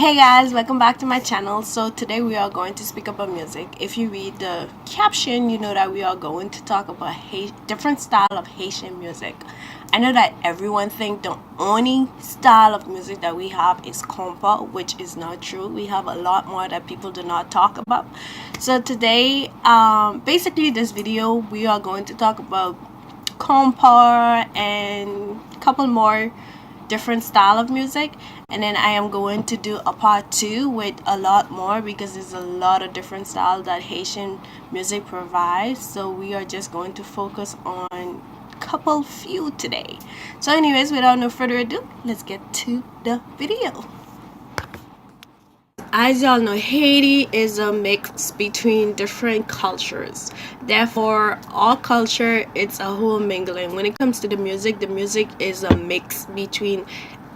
Hey guys, welcome back to my channel. So today we are going to speak about music. If you read the caption, you know that we are going to talk about different style of Haitian music. I know that everyone think the only style of music that we have is compa, which is not true. We have a lot more that people do not talk about. So today, basically this video, we are going to talk about compa and a couple more different style of music, and then I am going to do a part 2 with a lot more because there's a lot of different styles that Haitian music provides. So we are just going to focus on couple few today. So anyways, without no further ado, let's get to the video. As y'all know, Haiti is a mix between different cultures. Therefore, all culture, it's a whole mingling. When it comes to the music is a mix between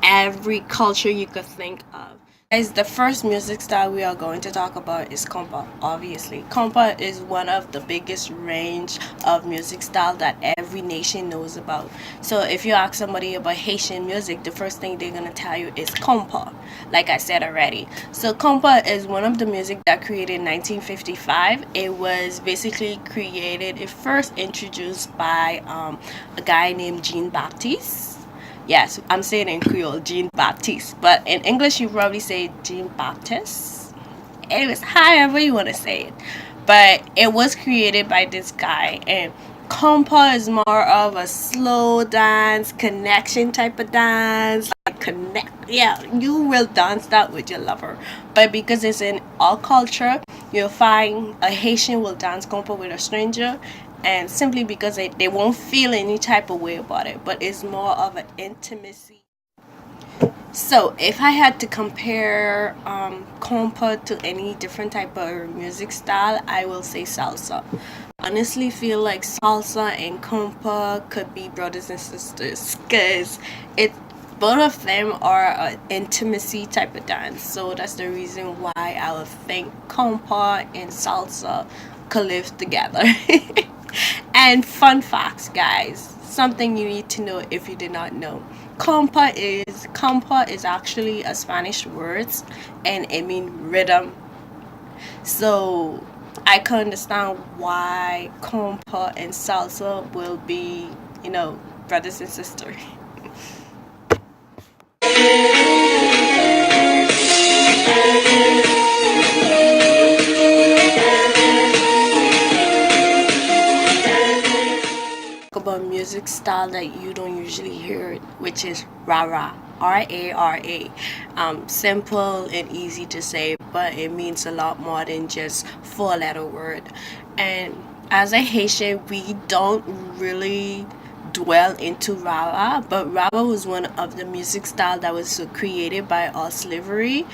every culture you could think of. Guys, the first music style we are going to talk about is compa. Obviously, compa is one of the biggest range of music style that every nation knows about. So if you ask somebody about Haitian music, the first thing they're gonna tell you is compa, like I said already. So compa is one of the music that created in 1955. It was basically created, it first introduced by a guy named Jean Baptiste. Yes, I'm saying in Creole, Jean Baptiste, but in English you probably say Jean Baptiste. Anyways, however you want to say it, but it was created by this guy. And compa is more of a slow dance, connection type of dance, like connect. Yeah, you will dance that with your lover. But because it's in all culture, you'll find a Haitian will dance compa with a stranger, and simply because they won't feel any type of way about it, but it's more of an intimacy. So if I had to compare compa to any different type of music style, I will say salsa. Honestly feel like salsa and compa could be brothers and sisters, because it both of them are an intimacy type of dance. So that's the reason why I would think compa and salsa could live together. And fun facts, guys, something you need to know if you did not know. Compa is actually a Spanish word, and it means rhythm. So I can understand why compa and salsa will be, brothers and sisters. About music style that you don't usually hear, which is rara, R-A-R-A. Simple and easy to say, but it means a lot more than just four-letter word. And as a Haitian, we don't really dwell into rara, but rara was one of the music style that was created by our slavery,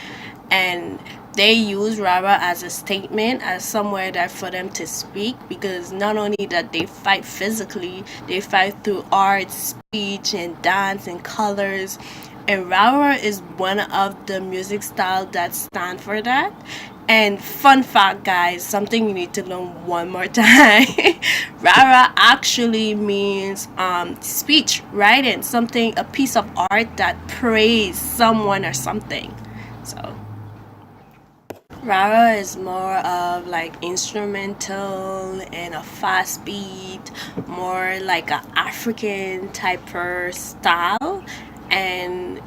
and they use rara as a statement, as somewhere that for them to speak, because not only that they fight physically, they fight through art, speech, and dance and colors. And rara is one of the music style that stand for that. And fun fact, guys, something you need to learn one more time. Rara actually means speech, writing, something, a piece of art that praise someone or something. So rara is more of like instrumental and a fast beat, more like a African type of style. And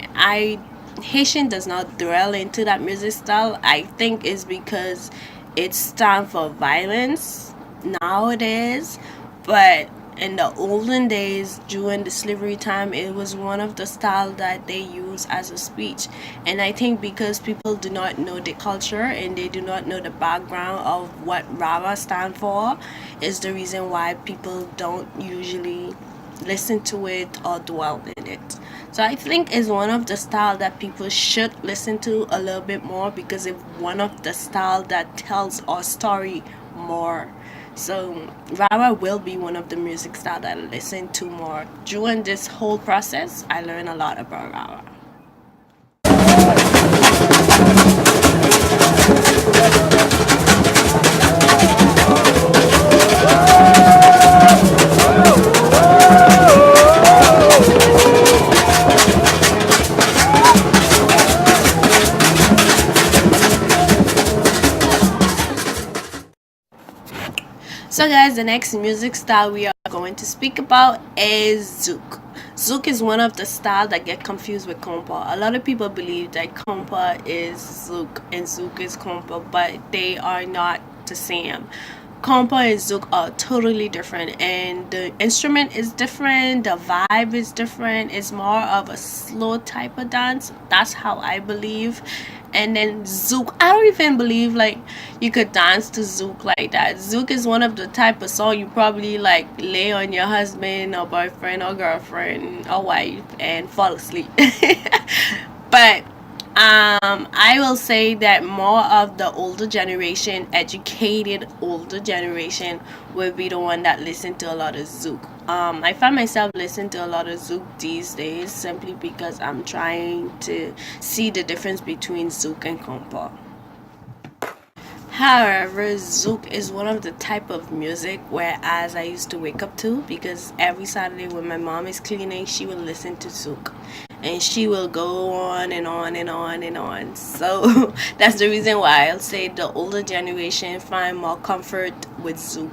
Haitian does not dwell into that music style. I think it's because it's time for violence nowadays, but in the olden days during the slavery time, it was one of the style that they use as a speech. And I think because people do not know the culture and they do not know the background of what rara stand for, is the reason why people don't usually listen to it or dwell in it. So I think it's one of the style that people should listen to a little bit more, because it's one of the style that tells our story more. So rara will be one of the music style that I listen to more. During this whole process, I learned a lot about rara. So guys, the next music style we are going to speak about is zouk. Zouk is one of the styles that get confused with compa. A lot of people believe that compa is zouk and zouk is compa, but they are not the same. Compa and zouk are totally different, and the instrument is different, the vibe is different. It's more of a slow type of dance. That's how I believe. And then zouk, I don't even believe like you could dance to zouk like that. Zouk is one of the type of song you probably like lay on your husband or boyfriend or girlfriend or wife and fall asleep. But I will say that more of the older generation, educated older generation, will be the one that listen to a lot of zouk. I find myself listening to a lot of zouk these days simply because I'm trying to see the difference between zouk and compa. However, zouk is one of the type of music whereas I used to wake up to, because every Saturday when my mom is cleaning, she will listen to zouk. And she will go on and on and on and on. So that's the reason why I'll say the older generation find more comfort with zouk.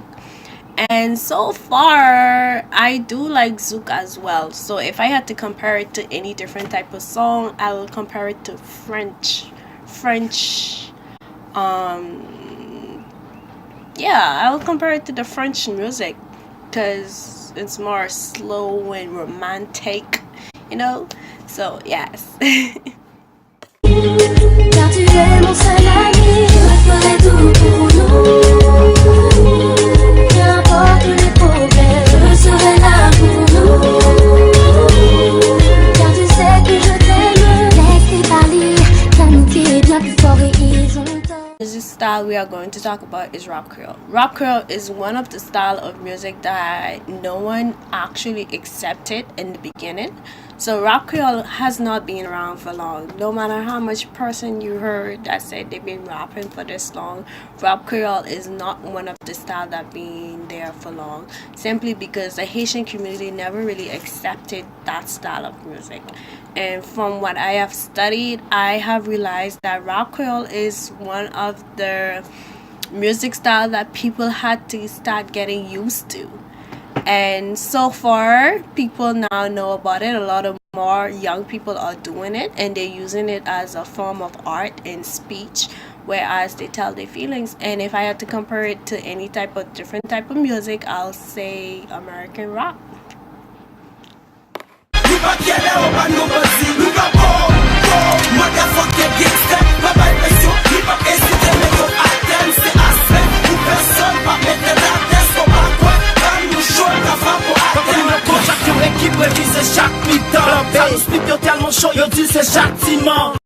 And so far, I do like zouk as well. So if I had to compare it to any different type of song, I will compare it to French. Yeah, I will compare it to the French music because it's more slow and romantic, you know. So yes. Music style we are going to talk about is rap creole. Rap creole is one of the style of music that no one actually accepted in the beginning. So rap creole has not been around for long. No matter how much person you heard that said they've been rapping for this long, rap creole is not one of the style that been there for long. Simply because the Haitian community never really accepted that style of music. And from what I have studied, I have realized that rap creole is one of the music style that people had to start getting used to. And so far, people now know about it. A lot of more young people are doing it, and they're using it as a form of art and speech, whereas they tell their feelings. And if I had to compare it to any type of different type of music, I'll say American rock. Chaque mi-temps, ça nous explique tellement chaud, yo dit c'est châtiment.